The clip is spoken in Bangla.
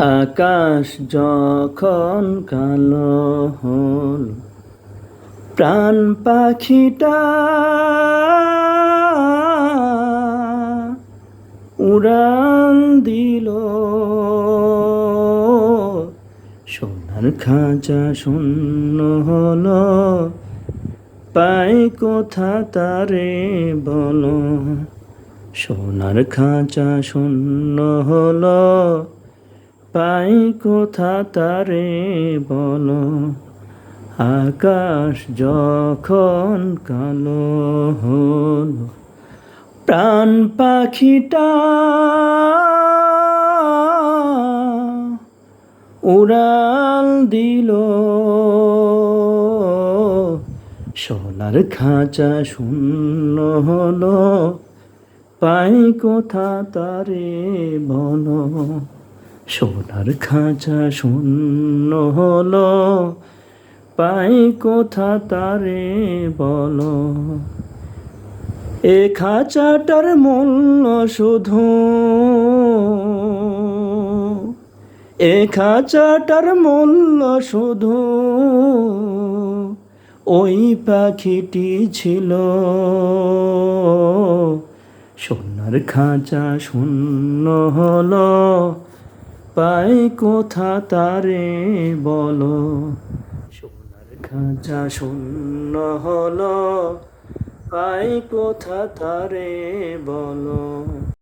আকাশ যখন কালো হল, প্রাণ পাখিটা উড়াল দিল। সোনার খাঁচা শূন্য হলো, পাই কোথা তারে বলো। সোনার খাঁচা শূন্য হলো, পাই কোথা তারে বলো। আকাশ যখন কালো হলো, প্রাণ পাখিটা উড়াল দিল। সোনার খাঁচা শূন্য হলো, পাই কোথা তারে বলো। সোনার খাঁচা শূন্য হলো, পাই কোথা তারে বলো। এ খাঁচাটার মূল্য শুধু, এ খাঁচাটার মূল্য শুধু ওই পাখিটি ছিল। সোনার খাঁচা শূন্য হলো, পাই কোথা তারে বলো। সোনার খাঁচা শূন্য হলো, পাই কোথা তারে বলো।